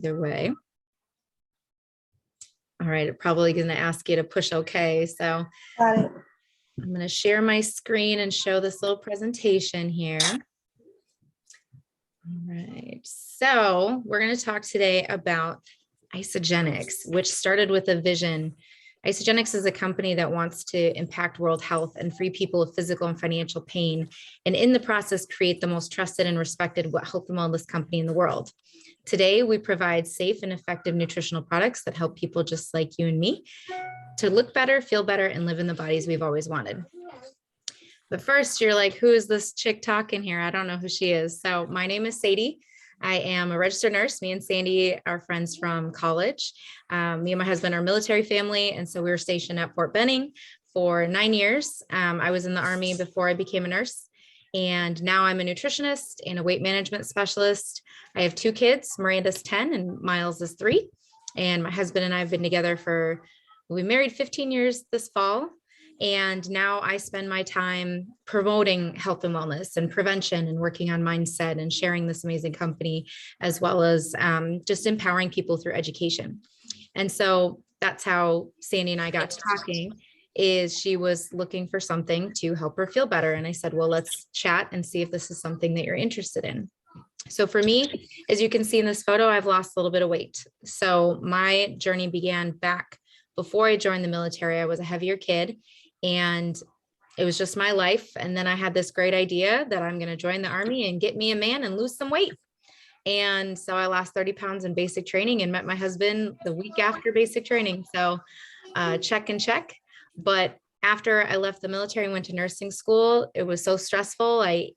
either way. All right, I'm probably going to ask you to push OK. So Got it. I'm going to share my screen and show this little presentation here. All right, so we're going to talk today about Isagenix, which started with a vision. Isagenix is a company that wants to impact world health and free people of physical and financial pain, and in the process, create the most trusted and respected health and wellness company in the world. Today, we provide safe and effective nutritional products that help people just like you and me to look better, feel better, and live in the bodies we've always wanted. But first, you're like, who is this chick talking here? I don't know who she is. So my name is Sadie. I am a registered nurse. Me and Sandy are friends from college. Me and my husband are a military family. And so we were stationed at Fort Benning for 9 years. I was in the Army before I became a nurse. And now I'm a nutritionist and a weight management specialist. I have 2 kids. Miranda's 10 and Miles is 3. And my husband and I have been together we married 15 years this fall. And now I spend my time promoting health and wellness and prevention and working on mindset and sharing this amazing company, as well as just empowering people through education. And so that's how Sandy and I got to talking. Is she was looking for something to help her feel better. And I said, well, let's chat and see if this is something that you're interested in. So for me, as you can see in this photo, I've lost a little bit of weight. So my journey began back before I joined the military. I was a heavier kid and it was just my life. And then I had this great idea that I'm going to join the Army and get me a man and lose some weight. And so I lost 30 pounds in basic training and met my husband the week after basic training. So check and check. But after I left the military and went to nursing school, it was so stressful. I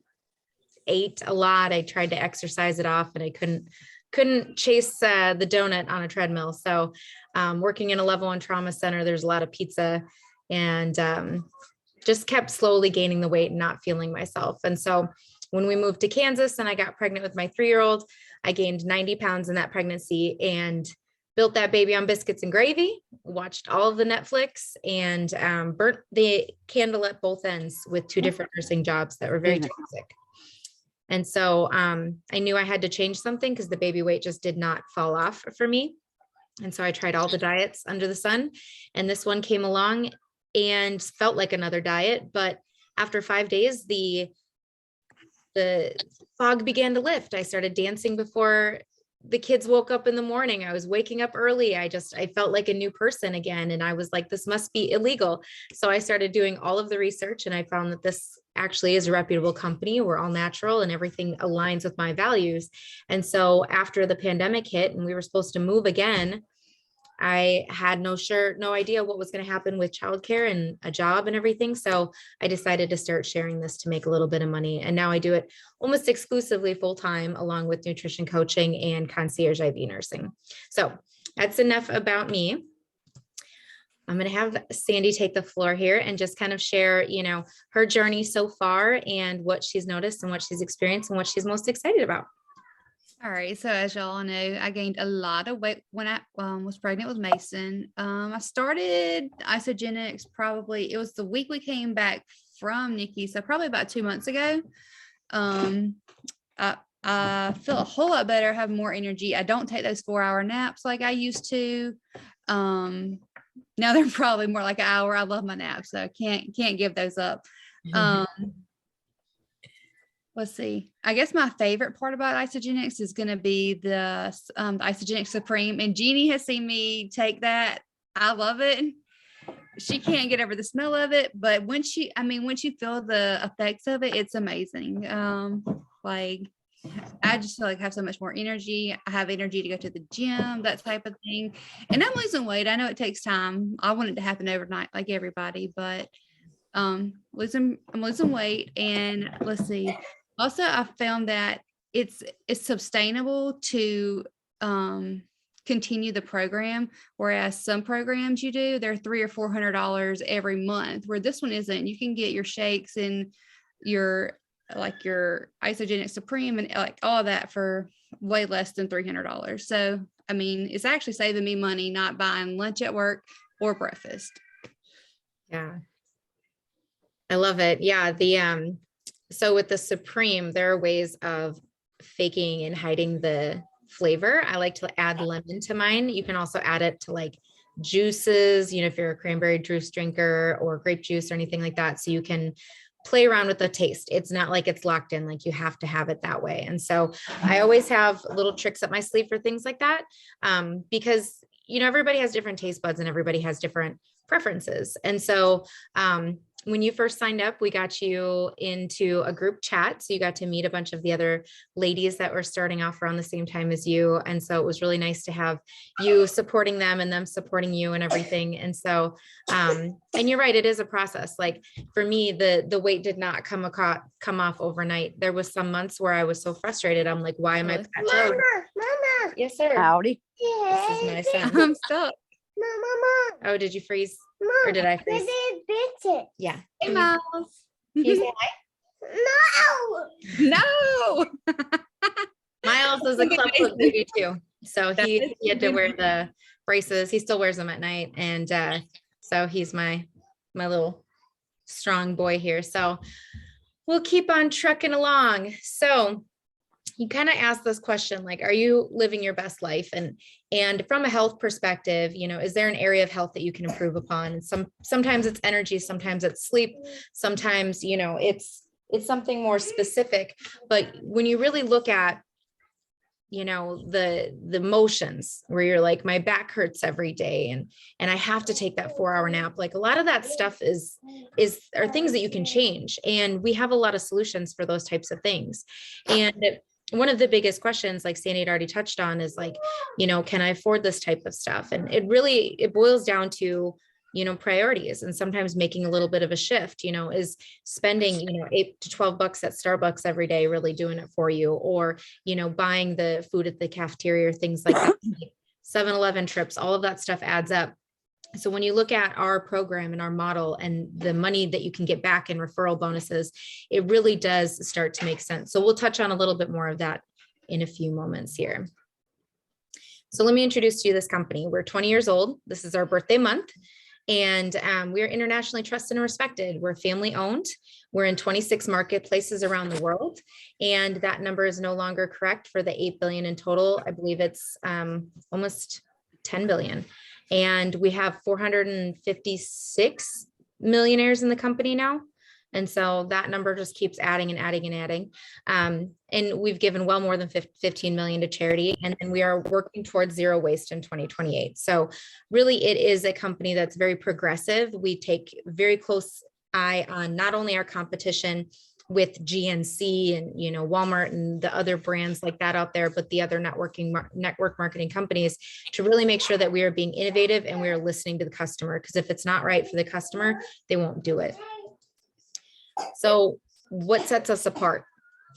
ate a lot. I tried to exercise it off and I couldn't chase the donut on a treadmill. So working in a level 1 trauma center, there's a lot of pizza and just kept slowly gaining the weight and not feeling myself. And so when we moved to Kansas and I got pregnant with my 3-year-old, I gained 90 pounds in that pregnancy and built that baby on biscuits and gravy, watched all of the Netflix and burnt the candle at both ends with 2 different nursing jobs that were very toxic. And so I knew I had to change something because the baby weight just did not fall off for me. And so I tried all the diets under the sun and this one came along and felt like another diet. But after 5 days, the fog began to lift. I started dancing before the kids woke up in the morning. I was waking up early. I felt like a new person again. And I was like, this must be illegal. So I started doing all of the research and I found that this actually is a reputable company. We're all natural and everything aligns with my values. And so after the pandemic hit and we were supposed to move again, I had no idea what was going to happen with childcare and a job and everything. So I decided to start sharing this to make a little bit of money. And now I do it almost exclusively full-time along with nutrition coaching and concierge IV nursing. So that's enough about me. I'm going to have Sandy take the floor here and just kind of share, her journey so far and what she's noticed and what she's experienced and what she's most excited about. All right. So as y'all know, I gained a lot of weight when I was pregnant with Mason. I started Isagenix it was the week we came back from Nikki. So probably about 2 months ago. I feel a whole lot better, have more energy. I don't take those 4-hour naps like I used to. Now they're probably more like an hour. I love my naps, so I can't give those up. Let's see. I guess my favorite part about Isagenix is going to be the Isagenix Supreme. And Jeannie has seen me take that. I love it. She can't get over the smell of it, but once you feel the effects of it, it's amazing. I just feel like I have so much more energy. I have energy to go to the gym, that type of thing. And I'm losing weight. I know it takes time. I want it to happen overnight like everybody, but I'm losing weight. And let's see. Also, I found that it's sustainable to continue the program, whereas some programs they're $300 or $400 every month, where this one isn't. You can get your shakes and your Isagenix Supreme and like all that for way less than $300. So, it's actually saving me money not buying lunch at work or breakfast. Yeah. I love it. Yeah. So with the Supreme, there are ways of faking and hiding the flavor. I like to add lemon to mine. You can also add it to like juices, if you're a cranberry juice drinker or grape juice or anything like that. So you can play around with the taste. It's not like it's locked in, like you have to have it that way. And so I always have little tricks up my sleeve for things like that. Because, everybody has different taste buds and everybody has different preferences. And so, when you first signed up, we got you into a group chat. So you got to meet a bunch of the other ladies that were starting off around the same time as you. And so it was really nice to have you supporting them and them supporting you and everything. And so, and you're right, it is a process. Like for me, the weight did not come off overnight. There was some months where I was so frustrated. I'm like, why am I plateaued? Mama. Yes, sir. Howdy. This is my son. I'm stuck. Mama. Oh, did you freeze? Or did I freeze? Yeah. Hey, Miles. Can you say hi? No. No. Miles is a club foot baby too. So he had to wear the braces. He still wears them at night. And so he's my little strong boy here. So we'll keep on trucking along. So you kind of asked this question, like, are you living your best life? And from a health perspective, is there an area of health that you can improve upon? And sometimes it's energy, sometimes it's sleep, sometimes, it's something more specific. But when you really look at, the motions where you're like, my back hurts every day and I have to take that 4-hour nap. Like a lot of that stuff are things that you can change. And we have a lot of solutions for those types of things. And one of the biggest questions, like Sandy had already touched on, is like, can I afford this type of stuff? And it boils down to, priorities, and sometimes making a little bit of a shift, is spending, $8 to $12 at Starbucks every day, really doing it for you, or, buying the food at the cafeteria or things like that. 7-Eleven trips, all of that stuff adds up. So when you look at our program and our model and the money that you can get back in referral bonuses, it really does start to make sense. So we'll touch on a little bit more of that in a few moments here. So let me introduce to you this company. We're 20 years old. This is our birthday month. And we're internationally trusted and respected. We're family owned. We're in 26 marketplaces around the world. And that number is no longer correct for the 8 billion in total. I believe it's almost 10 billion. And we have 456 millionaires in the company now. And so that number just keeps adding and adding and adding. And we've given well more than 15 million to charity. And we are working towards zero waste in 2028. So really it is a company that's very progressive. We take very close eye on not only our competition with GNC and, Walmart and the other brands like that out there, but the other network marketing companies, to really make sure that we are being innovative and we are listening to the customer. Because if it's not right for the customer, they won't do it. So what sets us apart?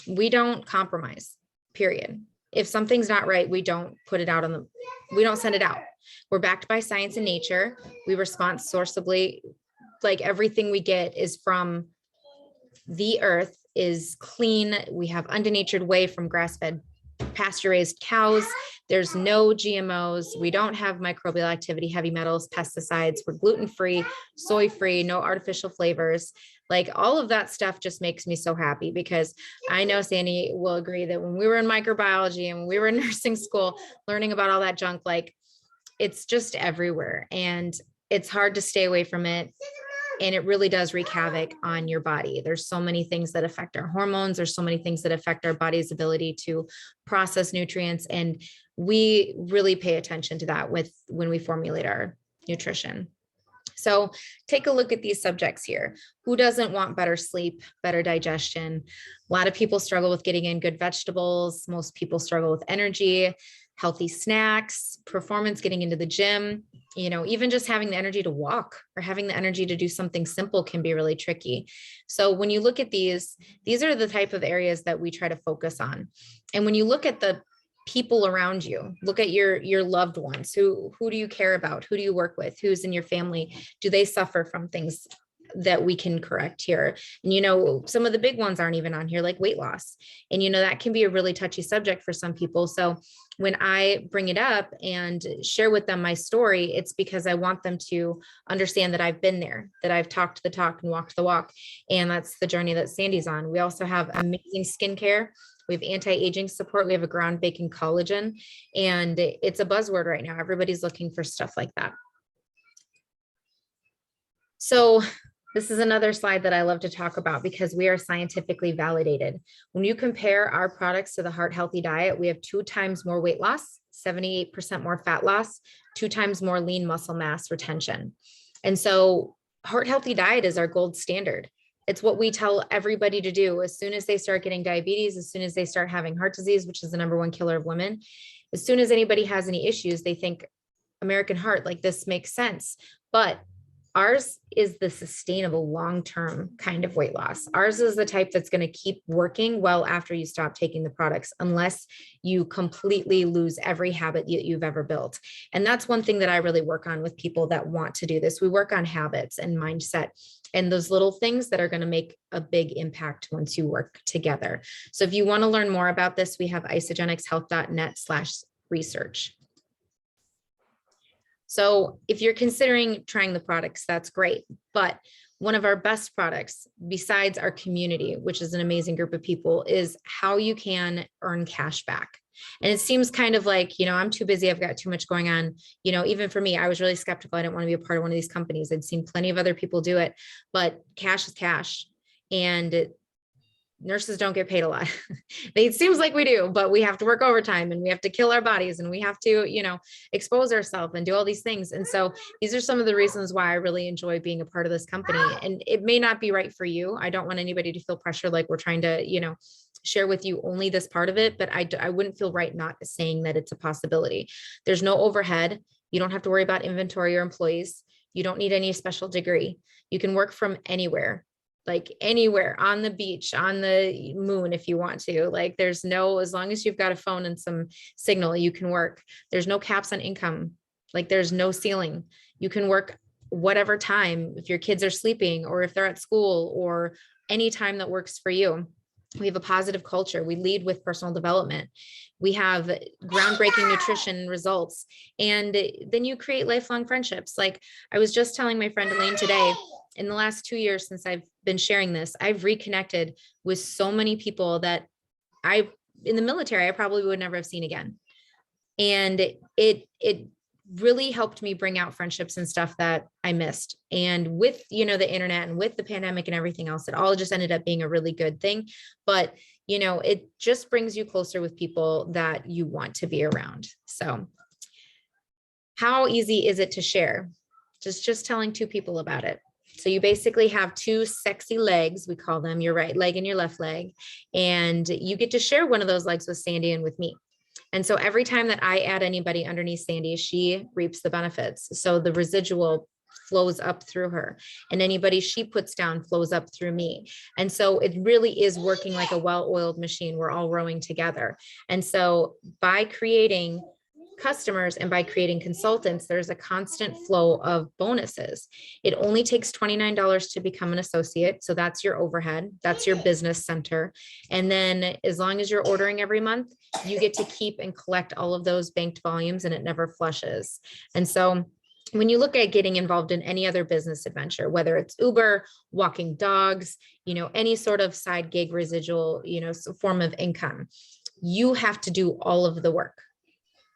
We don't compromise, period. If something's not right, we don't put it out we don't send it out. We're backed by science and nature. We respond sourceably. Like everything we get is from the earth, is clean. We have undenatured whey from grass-fed pasture raised cows. There's no GMOs. We don't have microbial activity, heavy metals, pesticides. We're gluten-free, soy-free, no artificial flavors. Like all of that stuff just makes me so happy, because I know Sandy will agree that when we were in microbiology and when we were in nursing school, learning about all that junk, like it's just everywhere and it's hard to stay away from it. And it really does wreak havoc on your body. There's so many things that affect our hormones. There's so many things that affect our body's ability to process nutrients. And we really pay attention to that when we formulate our nutrition. So take a look at these subjects here. Who doesn't want better sleep, better digestion? A lot of people struggle with getting in good vegetables. Most people struggle with energy, healthy snacks, performance, getting into the gym. Even just having the energy to walk or having the energy to do something simple can be really tricky. So when you look at these are the type of areas that we try to focus on. And when you look at the people around you, look at your loved ones. Who do you care about? Who do you work with? Who's in your family? Do they suffer from things that we can correct here? And some of the big ones aren't even on here, like weight loss. And that can be a really touchy subject for some people. So when I bring it up and share with them my story, it's because I want them to understand that I've been there, that I've talked the talk and walked the walk. And that's the journey that Sandy's on. We also have amazing skincare. We have anti-aging support. We have a groundbreaking collagen, and it's a buzzword right now. Everybody's looking for stuff like that. So this is another slide that I love to talk about because we are scientifically validated. When you compare our products to the Heart Healthy Diet, we have 2 times more weight loss, 78% more fat loss, 2 times more lean muscle mass retention. And so Heart Healthy Diet is our gold standard. It's what we tell everybody to do as soon as they start getting diabetes, as soon as they start having heart disease, which is the #1 killer of women. As soon as anybody has any issues, they think American Heart, like this makes sense. But ours is the sustainable long-term kind of weight loss. Ours is the type that's going to keep working well after you stop taking the products, unless you completely lose every habit you've ever built. And that's one thing that I really work on with people that want to do this. We work on habits and mindset and those little things that are going to make a big impact once you work together. So if you want to learn more about this, we have isagenixhealth.net/research. So if you're considering trying the products, that's great. But one of our best products, besides our community, which is an amazing group of people, is how you can earn cash back. And it seems kind of like, I'm too busy. I've got too much going on. Even for me, I was really skeptical. I didn't want to be a part of one of these companies. I'd seen plenty of other people do it, but cash is cash. And nurses don't get paid a lot. It seems like we do, but we have to work overtime and we have to kill our bodies and we have to, expose ourselves and do all these things. And so these are some of the reasons why I really enjoy being a part of this company. And it may not be right for you. I don't want anybody to feel pressure like we're trying to, share with you only this part of it, but I wouldn't feel right not saying that it's a possibility. There's no overhead. You don't have to worry about inventory or employees. You don't need any special degree. You can work from anywhere. Like anywhere, on the beach, on the moon, if you want to. Like as long as you've got a phone and some signal, you can work. There's no caps on income. Like there's no ceiling. You can work whatever time, if your kids are sleeping or if they're at school or any time that works for you. We have a positive culture. We lead with personal development. We have groundbreaking nutrition results. And then you create lifelong friendships. Like I was just telling my friend Elaine today, in the last 2 years since I've been sharing this, I've reconnected with so many people that in the military, I probably would never have seen again. And it really helped me bring out friendships and stuff that I missed. And with, the internet and with the pandemic and everything else, it all just ended up being a really good thing. But, it just brings you closer with people that you want to be around. So how easy is it to share? Just telling 2 people about it. So you basically have 2 sexy legs, we call them, your right leg and your left leg, and you get to share one of those legs with Sandi and with me. And so every time that I add anybody underneath Sandi, she reaps the benefits. So the residual flows up through her, and anybody she puts down flows up through me. And so it really is working like a well-oiled machine. We're all rowing together. And so by creating customers and by creating consultants, there's a constant flow of bonuses. It only takes $29 to become an associate. So that's your overhead. That's your business center. And then as long as you're ordering every month, you get to keep and collect all of those banked volumes and it never flushes. And so when you look at getting involved in any other business adventure, whether it's Uber, walking dogs, any sort of side gig residual, form of income, you have to do all of the work.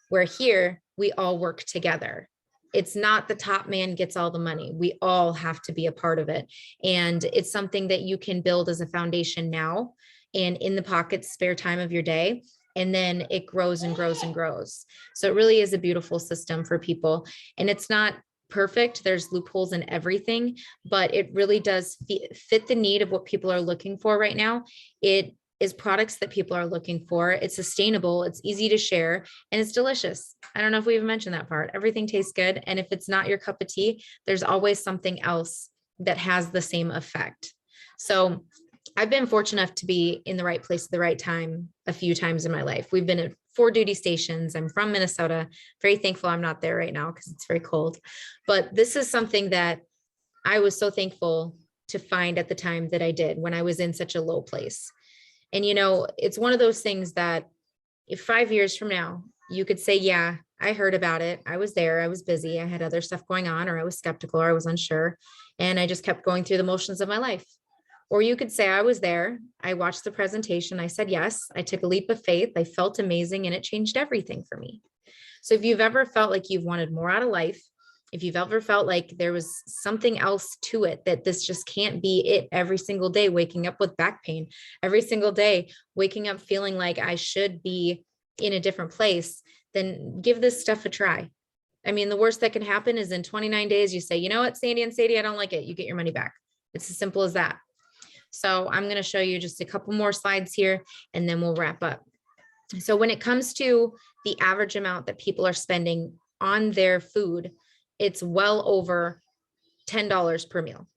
Where here, we all work together. It's not the top man gets all the money. We all have to be a part of it. And it's something that you can build as a foundation now and in the pocket spare time of your day. And then it grows and grows and grows. So it really is a beautiful system for people. And it's not perfect. There's loopholes in everything, but it really does fit the need of what people are looking for right now. It is products that people are looking for. It's sustainable, it's easy to share, and it's delicious. I don't know if we even mentioned that part. Everything tastes good. And if it's not your cup of tea, there's always something else that has the same effect. So I've been fortunate enough to be in the right place at the right time a few times in my life. We've been at 4 duty stations. I'm from Minnesota. Very thankful I'm not there right now because it's very cold. But this is something that I was so thankful to find at the time that I did when I was in such a low place. And, it's one of those things that if 5 years from now, you could say, yeah, I heard about it. I was there. I was busy. I had other stuff going on, or I was skeptical, or I was unsure. And I just kept going through the motions of my life. Or you could say, I was there, I watched the presentation, I said yes, I took a leap of faith, I felt amazing, and it changed everything for me. So if you've ever felt like you've wanted more out of life, if you've ever felt like there was something else to it, that this just can't be it every single day, waking up with back pain, every single day, waking up feeling like I should be in a different place, then give this stuff a try. I mean, the worst that can happen is in 29 days, you say, you know what, Sandy and Sadie, I don't like it. You get your money back. It's as simple as that. So I'm going to show you just a couple more slides here, and then we'll wrap up. So when it comes to the average amount that people are spending on their food, it's well over $10 per meal.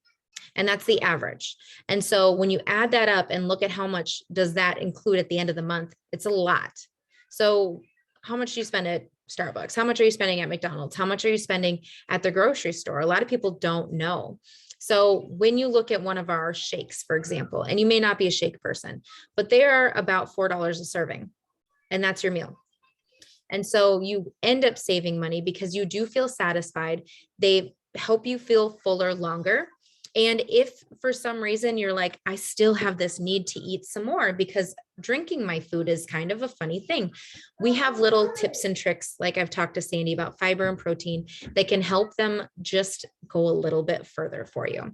And that's the average. And so when you add that up and look at how much does that include at the end of the month, it's a lot. So how much do you spend at Starbucks? How much are you spending at McDonald's? How much are you spending at the grocery store? A lot of people don't know. So when you look at one of our shakes, for example, and you may not be a shake person, but they are about $4 a serving, and that's your meal. And so you end up saving money because you do feel satisfied. They help you feel fuller longer. And if for some reason you're like, I still have this need to eat some more because drinking my food is kind of a funny thing, we have little tips and tricks, like I've talked to Sandy about fiber and protein, that can help them just go a little bit further for you.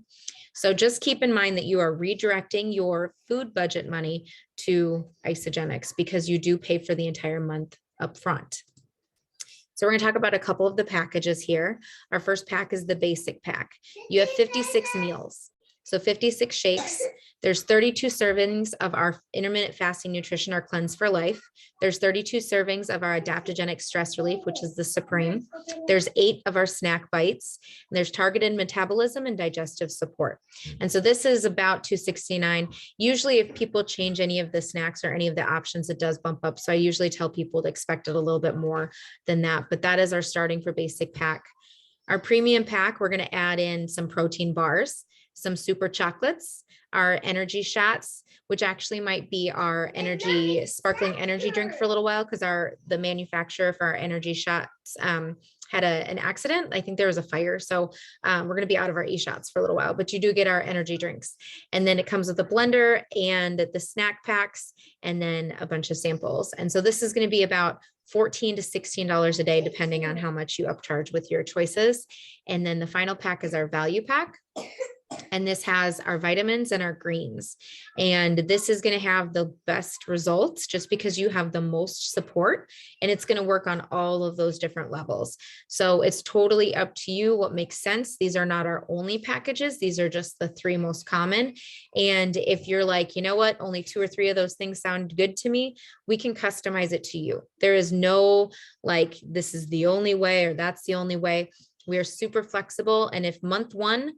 So just keep in mind that you are redirecting your food budget money to Isagenix because you do pay for the entire month up front. So we're going to talk about a couple of the packages here. Our first pack is the basic pack. You have 56 meals. So 56 shakes. There's 32 servings of our intermittent fasting nutrition, our cleanse for life. There's 32 servings of our adaptogenic stress relief, which is the Supreme. There's 8 of our snack bites. And there's targeted metabolism and digestive support. And so this is about $269. Usually if people change any of the snacks or any of the options, it does bump up. So I usually tell people to expect it a little bit more than that, but that is our starting for basic pack. Our premium pack, we're going to add in some protein bars, some super chocolates, our energy shots, which actually might be our energy sparkling energy drink for a little while because the manufacturer for our energy shots had an accident. I think there was a fire. So we're going to be out of our e-shots for a little while, but you do get our energy drinks. And then it comes with a blender and the snack packs and then a bunch of samples. And so this is going to be about $14 to $16 a day, depending on how much you upcharge with your choices. And then the final pack is our value pack. And this has our vitamins and our greens. And this is going to have the best results just because you have the most support and it's going to work on all of those different levels. So it's totally up to you what makes sense. These are not our only packages. These are just the 3 most common. And if you're like, you know what, only 2 or 3 of those things sound good to me, we can customize it to you. There is no like, this is the only way or that's the only way. We are super flexible. And if month 1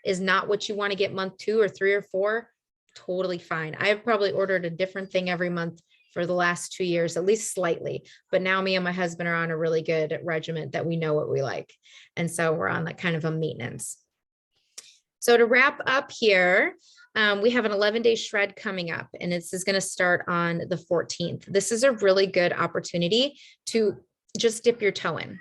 is not what you want to get month 2 or 3 or 4, totally fine. I have probably ordered a different thing every month for the last 2 years, at least slightly. But now me and my husband are on a really good regimen that we know what we like. And so we're on that kind of a maintenance. So to wrap up here, we have an 11-day shred coming up, and this is going to start on the 14th. This is a really good opportunity to just dip your toe in.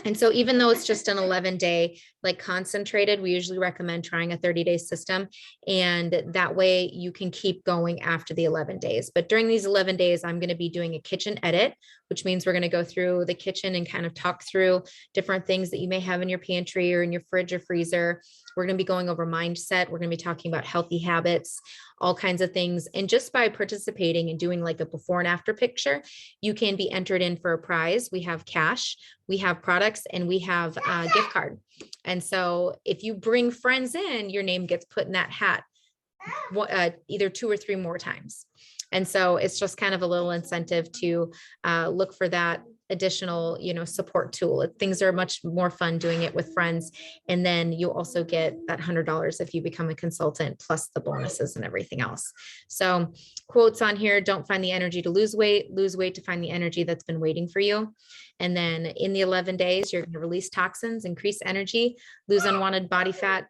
And so even though it's just an 11-day like concentrated, we usually recommend trying a 30-day system. And that way you can keep going after the 11 days. But during these 11 days, I'm going to be doing a kitchen edit, which means we're going to go through the kitchen and kind of talk through different things that you may have in your pantry or in your fridge or freezer. We're going to be going over mindset. We're going to be talking about healthy habits, all kinds of things. And just by participating and doing like a before and after picture, you can be entered in for a prize. We have cash, we have products, and we have a gift card. And so if you bring friends in, your name gets put in that hat either 2 or 3 more times. And so it's just kind of a little incentive to look for that additional, support tool. Things are much more fun doing it with friends. And then you also get that $100 if you become a consultant, plus the bonuses and everything else. So quotes on here: don't find the energy to lose weight to find the energy that's been waiting for you. And then in the 11 days, you're going to release toxins, increase energy, lose unwanted body fat,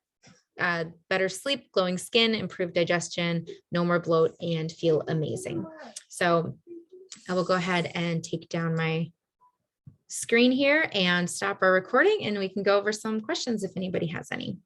better sleep, glowing skin, improved digestion, no more bloat, and feel amazing. So I will go ahead and take down my screen here and stop our recording, and we can go over some questions if anybody has any.